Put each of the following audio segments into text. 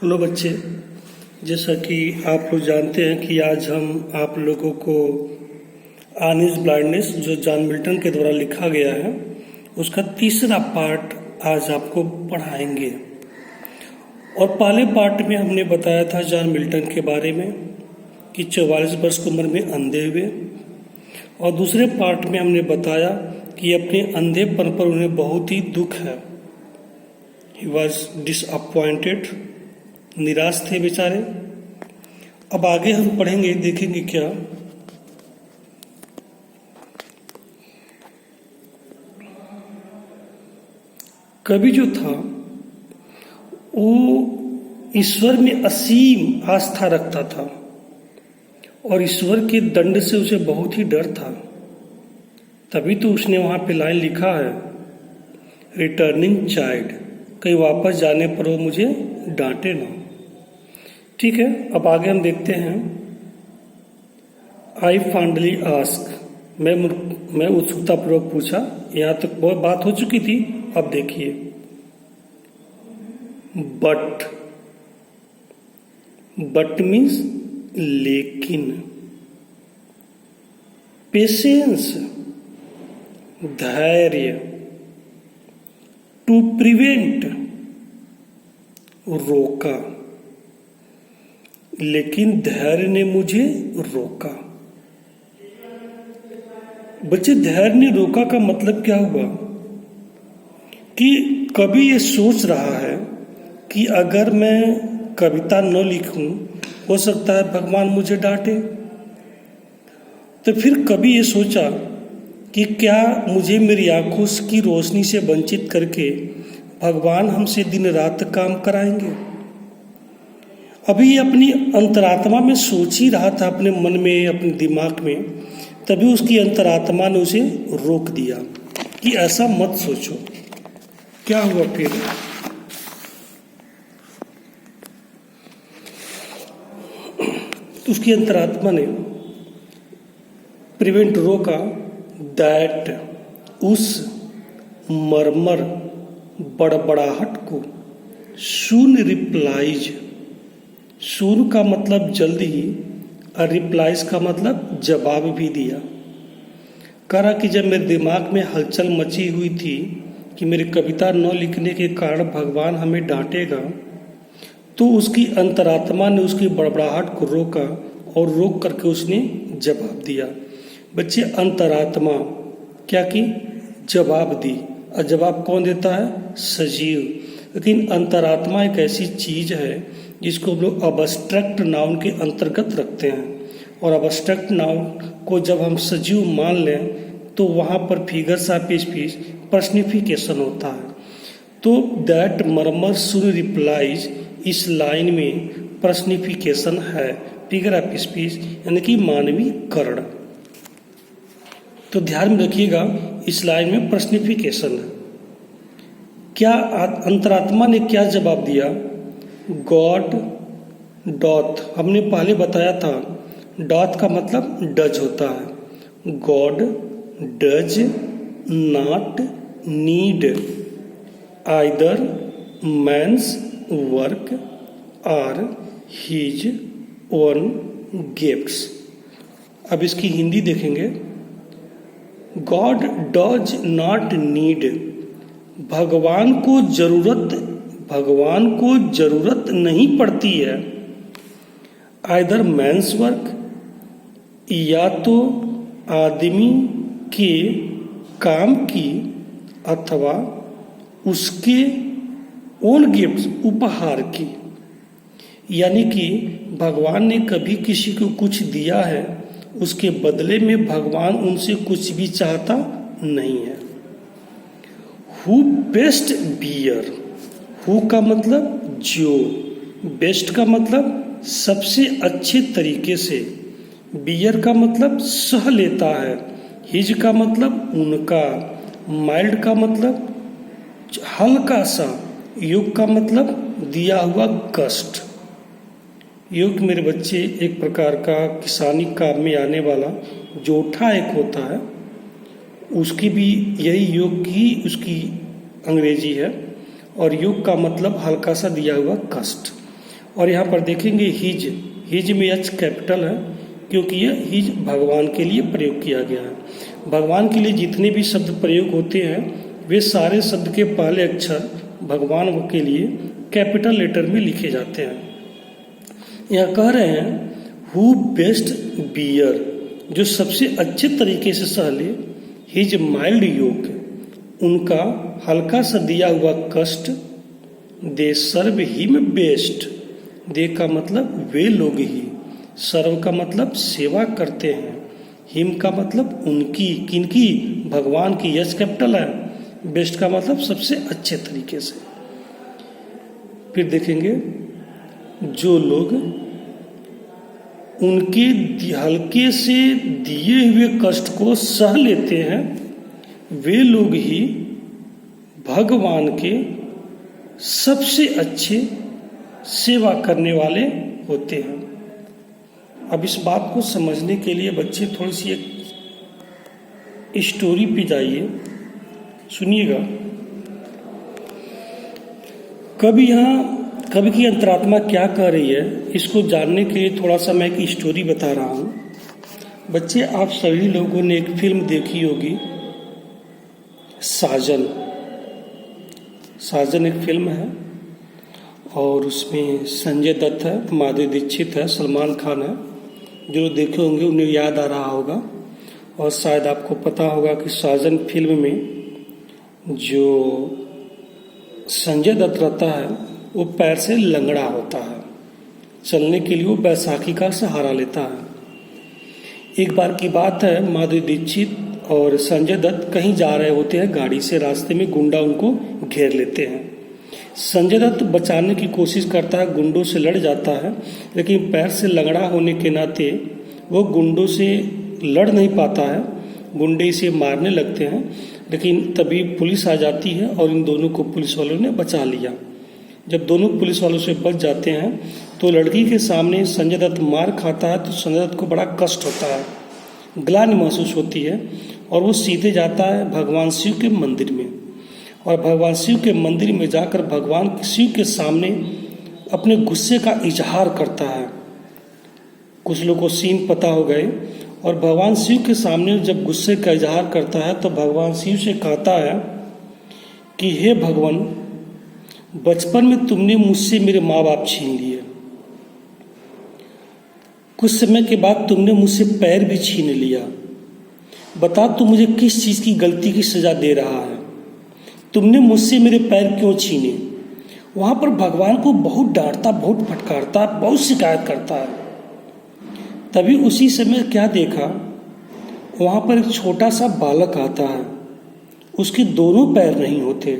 Hello बच्चे, जैसा कि आप लोग जानते हैं कि आज हम आप लोगों को ऑन हिज ब्लाइंडनेस जो जॉन मिल्टन के द्वारा लिखा गया है उसका तीसरा पार्ट आज आपको पढ़ाएंगे। और पहले पार्ट में हमने बताया था जॉन मिल्टन के बारे में कि 44 वर्ष की उम्र में अंधे हुए, और दूसरे पार्ट में हमने बताया कि अपने अंधेपन पर उन्हें बहुत ही दुख है। ही वॉज डिसअपॉइंटेड, निराश थे बेचारे। अब आगे हम पढ़ेंगे, देखेंगे क्या कवि जो था वो ईश्वर में असीम आस्था रखता था और ईश्वर के दंड से उसे बहुत ही डर था। तभी तो उसने वहाँ पे लाइन लिखा है, रिटर्निंग चाइल्ड, कहीं वापस जाने पर वो मुझे डांटे ना। ठीक है, अब आगे हम देखते हैं। आई फाइनली आस्क, मैं उत्सुकतापूर्वक पूछा। यहाँ तक बहुत बात हो चुकी थी, अब देखिए। बट मीन्स लेकिन, पेशेंस धैर्य, टू प्रिवेंट रोका, लेकिन धैर्य ने मुझे रोका। बच्चे, धैर्य ने रोका का मतलब क्या हुआ कि कभी ये सोच रहा है कि अगर मैं कविता न लिखूं हो सकता है भगवान मुझे डांटे। तो फिर कभी ये सोचा कि क्या मुझे मेरी आंखों की रोशनी से वंचित करके भगवान हमसे दिन रात काम कराएंगे। अभी अपनी अंतरात्मा में सोच ही रहा था, अपने मन में, अपने दिमाग में। तभी उसकी अंतरात्मा ने उसे रोक दिया कि ऐसा मत सोचो। क्या हुआ फिर? उसकी अंतरात्मा ने प्रिवेंट रोका, दैट, उस मरमर बड़बड़ाहट को, सून रिप्लाइज, सून का मतलब जल्दी ही और रिप्लाइज का मतलब जवाब भी दिया। कहा कि जब मेरे दिमाग में हलचल मची हुई थी कि मेरी कविता न लिखने के कारण भगवान हमें डांटेगा, तो उसकी अंतरात्मा ने उसकी बड़बड़ाहट को रोका और रोक करके उसने जवाब दिया। बच्चे, अंतरात्मा क्या की? जवाब दी। और जवाब कौन देता है? सजीव। लेकिन अंतरात्मा एक ऐसी चीज है जिसको हम लोग अबस्ट्रैक्ट नाउन के अंतर्गत रखते हैं, और अबस्ट्रैक्ट नाउन को जब हम सजीव मान लें तो वहाँ पर फिगर्स ऑफ स्पीच, पर्सनिफिकेशन होता है। तो दैट मरमर सुन रिप्लाइज, इस लाइन में पर्सनिफिकेशन है, फिगर ऑफ स्पीच यानी कि मानवीय कर्ण। तो ध्यान में रखिएगा, इस लाइन में पर्सनिफिकेशन है। क्या अंतरात्मा ने क्या जवाब दिया? गॉड डॉथ, हमने पहले बताया था डॉथ का मतलब डज होता है। God does not need either man's work और हिज ओन गिफ्ट्स। अब इसकी हिंदी देखेंगे। गॉड डज नॉट नीड, भगवान को जरूरत नहीं पड़ती है आइदर मैन्स वर्क, या तो आदमी के काम की, अथवा उसके ओन गिफ्ट्स, उपहार की। यानी कि भगवान ने कभी किसी को कुछ दिया है, उसके बदले में भगवान उनसे कुछ भी चाहता नहीं है। हु बेस्ट बियर, हु का मतलब जो, बेस्ट का मतलब सबसे अच्छे तरीके से, बियर का मतलब सह लेता है, हिज का मतलब उनका, माइल्ड का मतलब हल्का सा, युग का मतलब दिया हुआ कष्ट। युग मेरे बच्चे एक प्रकार का किसानी काम में आने वाला जोठा एक होता है, उसकी भी यही योग की उसकी अंग्रेजी है, और योग का मतलब हल्का सा दिया हुआ कष्ट। और यहाँ पर देखेंगे हिज, हिज में एच कैपिटल है क्योंकि यह हिज भगवान के लिए प्रयोग किया गया है। भगवान के लिए जितने भी शब्द प्रयोग होते हैं वे सारे शब्द के पहले अक्षर भगवान के लिए कैपिटल लेटर में लिखे जाते हैं। यहाँ कह रहे हैं हु बेस्ट बियर, जो सबसे अच्छे तरीके से सह ले, हिज माइल्ड योग, उनका हल्का सा दिया हुआ कष्ट, दे सर्व हिम बेस्ट, दे का मतलब वे लोग ही, सर्व का मतलब सेवा करते हैं, हिम का मतलब उनकी, किनकी, भगवान की, यस कैपिटल है, बेस्ट का मतलब सबसे अच्छे तरीके से। फिर देखेंगे जो लोग उनके हल्के से दिए हुए कष्ट को सह लेते हैं वे लोग ही भगवान के सबसे अच्छे सेवा करने वाले होते हैं। अब इस बात को समझने के लिए बच्चे थोड़ी सी एक स्टोरी पे जाइए, सुनिएगा। कवि की अंतरात्मा क्या कह रही है इसको जानने के लिए थोड़ा सा मैं एक स्टोरी बता रहा हूँ। बच्चे, आप सभी लोगों ने एक फिल्म देखी होगी, साजन। साजन एक फिल्म है और उसमें संजय दत्त है, माधुरी दीक्षित है, सलमान खान है। जो देखे होंगे उन्हें याद आ रहा होगा। और शायद आपको पता होगा कि साजन फिल्म में जो संजय दत्त रहता है वो पैर से लंगड़ा होता है, चलने के लिए वो बैसाखी का सहारा लेता है। एक बार की बात है, माधुरी दीक्षित और संजय दत्त कहीं जा रहे होते हैं गाड़ी से, रास्ते में गुंडा उनको घेर लेते हैं। संजय दत्त बचाने की कोशिश करता है, गुंडों से लड़ जाता है, लेकिन पैर से लंगड़ा होने के नाते वो गुंडों से लड़ नहीं पाता है, गुंडे इसे मारने लगते हैं। लेकिन तभी पुलिस आ जाती है और इन दोनों को पुलिस वालों ने बचा लिया। जब दोनों पुलिस वालों से बच जाते हैं तो लड़की के सामने संजय दत्त मार खाता है तो संजय दत्त को बड़ा कष्ट होता है, ग्लानि महसूस होती है और वो सीधे जाता है भगवान शिव के मंदिर में। और भगवान शिव के मंदिर में जाकर भगवान शिव के सामने अपने गुस्से का इजहार करता है। कुछ लोगों को सीन पता हो गए। और भगवान शिव के सामने जब गुस्से का इजहार करता है तो भगवान शिव से कहता है कि हे भगवान, बचपन में तुमने मुझसे मेरे माँ बाप छीन लिए, कुछ समय के बाद तुमने मुझसे पैर भी छीन लिया, बता तू मुझे किस चीज़ की गलती की सजा दे रहा है, तुमने मुझसे मेरे पैर क्यों छीने। वहाँ पर भगवान को बहुत डांटता, बहुत फटकारता, बहुत शिकायत करता है। तभी उसी समय क्या देखा, वहाँ पर एक छोटा सा बालक आता है, उसके दोनों पैर नहीं होते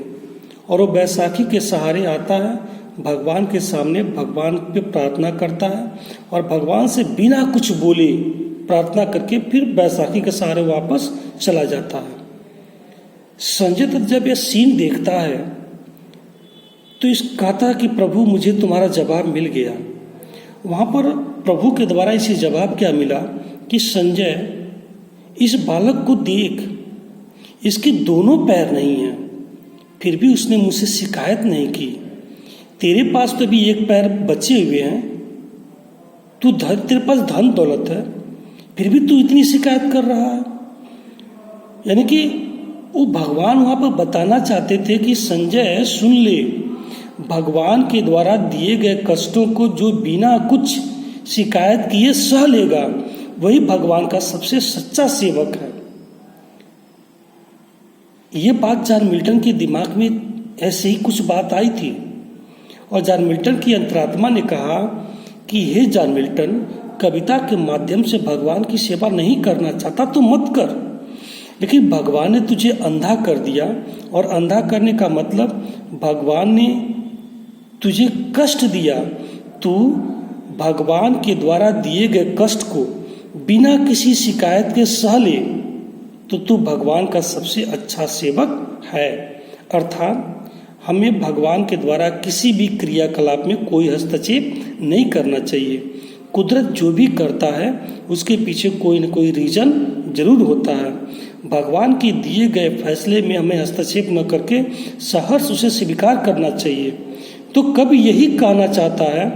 और वो बैसाखी के सहारे आता है, भगवान के सामने भगवान पे प्रार्थना करता है और भगवान से बिना कुछ बोले प्रार्थना करके फिर बैसाखी के सहारे वापस चला जाता है। संजय दत्त जब यह सीन देखता है तो इस कहता है कि प्रभु मुझे तुम्हारा जवाब मिल गया। वहाँ पर प्रभु के द्वारा इसे जवाब क्या मिला कि संजय, इस बालक को देख, इसके दोनों पैर नहीं हैं, फिर भी उसने मुझसे शिकायत नहीं की। तेरे पास तो भी एक पैर बचे हुए हैं, तेरे पास धन दौलत है, फिर भी तू इतनी शिकायत कर रहा है। यानी कि वो भगवान वहाँ पर बताना चाहते थे कि संजय सुन ले, भगवान के द्वारा दिए गए कष्टों को जो बिना कुछ शिकायत किए सह लेगा वही भगवान का सबसे सच्चा सेवक है। ये बात जॉन मिल्टन के दिमाग में ऐसे ही कुछ बात आई थी और जॉन मिल्टन की अंतरात्मा ने कहा कि हे जॉन मिल्टन, कविता के माध्यम से भगवान की सेवा नहीं करना चाहता तो मत कर, लेकिन भगवान ने तुझे अंधा कर दिया और अंधा करने का मतलब भगवान ने तुझे कष्ट दिया। तू भगवान के द्वारा दिए गए कष्ट को बिना किसी शिकायत के सह ले तो तू भगवान का सबसे अच्छा सेवक है। अर्थात हमें भगवान के द्वारा किसी भी क्रियाकलाप में कोई हस्तक्षेप नहीं करना चाहिए। कुदरत जो भी करता है उसके पीछे कोई न कोई रीजन जरूर होता है। भगवान के दिए गए फैसले में हमें हस्तक्षेप न करके सहर्ष उसे स्वीकार करना चाहिए। तो कवि यही कहना चाहता है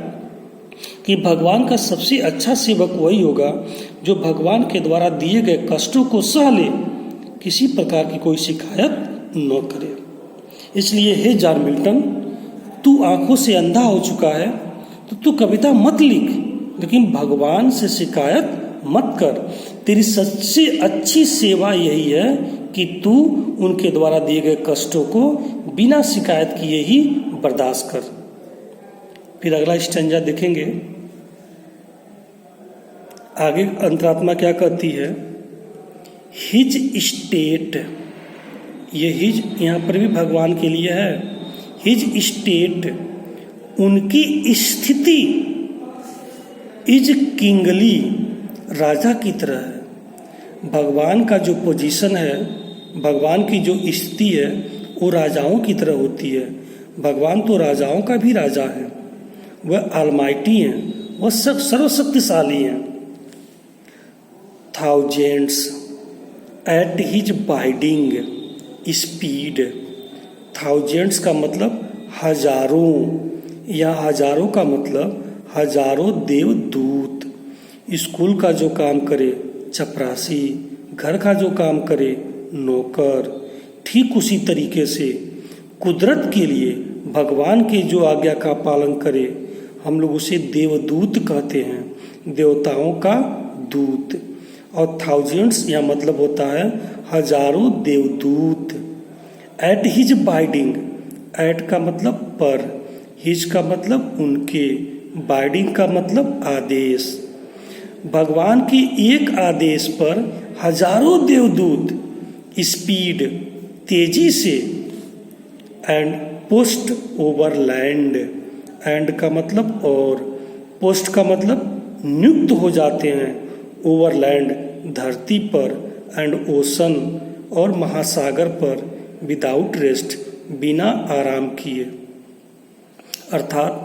कि भगवान का सबसे अच्छा सेवक वही होगा जो भगवान के द्वारा दिए गए कष्टों को सह ले, किसी प्रकार की कोई शिकायत न करे। इसलिए हे जॉन मिल्टन, तू आंखों से अंधा हो चुका है तो तू कविता मत लिख, लेकिन भगवान से शिकायत मत कर। तेरी सबसे अच्छी सेवा यही है कि तू उनके द्वारा दिए गए कष्टों को बिना शिकायत किए ही बर्दाश्त कर। फिर अगला स्टैंजा देखेंगे। आगे अंतरात्मा क्या कहती है? हिज स्टेट, ये हिज यहाँ पर भी भगवान के लिए है। हिज स्टेट, उनकी स्थिति, इज किंगली, राजा की तरह है। भगवान का जो पोजीशन है, भगवान की जो स्थिति है, वो राजाओं की तरह होती है। भगवान तो राजाओं का भी राजा है, वह ऑलमाइटी हैं, वह सर्वशक्तिशाली हैं। Thousands at his biding speed, thousands का मतलब हजारों, या हजारों का मतलब हजारों देवदूत। स्कूल का जो काम करे चपरासी, घर का जो काम करे नौकर, ठीक उसी तरीके से कुदरत के लिए भगवान के जो आज्ञा का पालन करे, हम लोग उसे देवदूत कहते हैं, देवताओं का दूत। और थाउजेंड्स यह मतलब होता है हजारों देवदूत। एट हिज बाइडिंग, एट का मतलब पर, हिज का मतलब उनके, बाइडिंग का मतलब आदेश। भगवान के एक आदेश पर हजारों देवदूत स्पीड, तेजी से, and post over land, and का मतलब और, पोस्ट का मतलब नियुक्त हो जाते हैं, ओवर लैंड धरती पर, एंड ओशन और महासागर पर, विदाउट रेस्ट, बिना आराम किए। अर्थात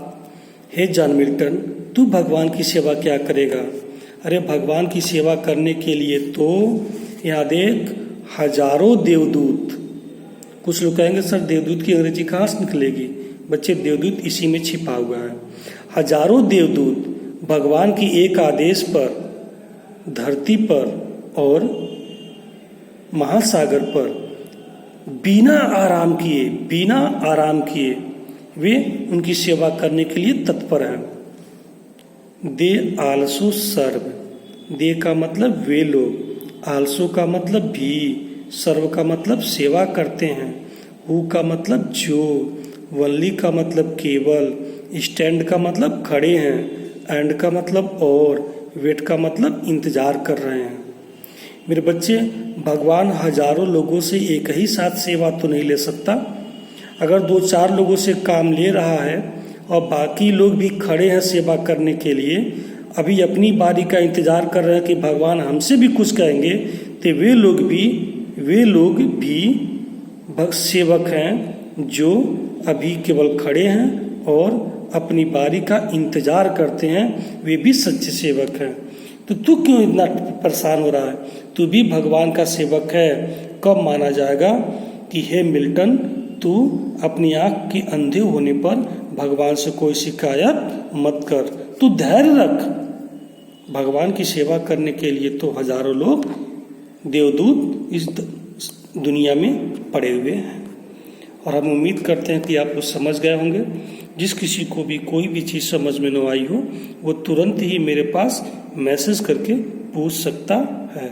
हे जॉन मिल्टन, तू भगवान की सेवा क्या करेगा? अरे भगवान की सेवा करने के लिए तो यहाँ देख हजारों देवदूत। कुछ लोग कहेंगे सर देवदूत की अंग्रेजी कहाँ से निकलेगी? बच्चे, देवदूत इसी में छिपा हुआ है। हजारों देवदूत भगवान की एक आदेश पर धरती पर और महासागर पर बिना आराम किए, बिना आराम किए वे उनकी सेवा करने के लिए तत्पर हैं। दे आल्सो सर्व, दे का मतलब वे लोग, आल्सो का मतलब भी, सर्व का मतलब सेवा करते हैं, हु का मतलब जो, वल्ली का मतलब केवल, स्टैंड का मतलब खड़े हैं, एंड का मतलब और, वेट का मतलब इंतजार कर रहे हैं। मेरे बच्चे, भगवान हजारों लोगों से एक ही साथ सेवा तो नहीं ले सकता। अगर 2-4 लोगों से काम ले रहा है और बाकी लोग भी खड़े हैं सेवा करने के लिए, अभी अपनी बारी का इंतजार कर रहे हैं कि भगवान हमसे भी कुछ कहेंगे, तो वे लोग भी सेवक हैं जो अभी केवल खड़े हैं और अपनी बारी का इंतजार करते हैं, वे भी सच्चे सेवक हैं। तो तू क्यों इतना परेशान हो रहा है? तू भी भगवान का सेवक है। कब माना जाएगा कि हे मिल्टन, तू अपनी आँख के अंधे होने पर भगवान से कोई शिकायत मत कर, तू धैर्य रख। भगवान की सेवा करने के लिए तो हजारों लोग देवदूत इस दुनिया में पड़े हुए हैं। और हम उम्मीद करते हैं कि आप लोग समझ गए होंगे। जिस किसी को भी कोई भी चीज़ समझ में न आई हो, वो तुरंत ही मेरे पास मैसेज करके पूछ सकता है।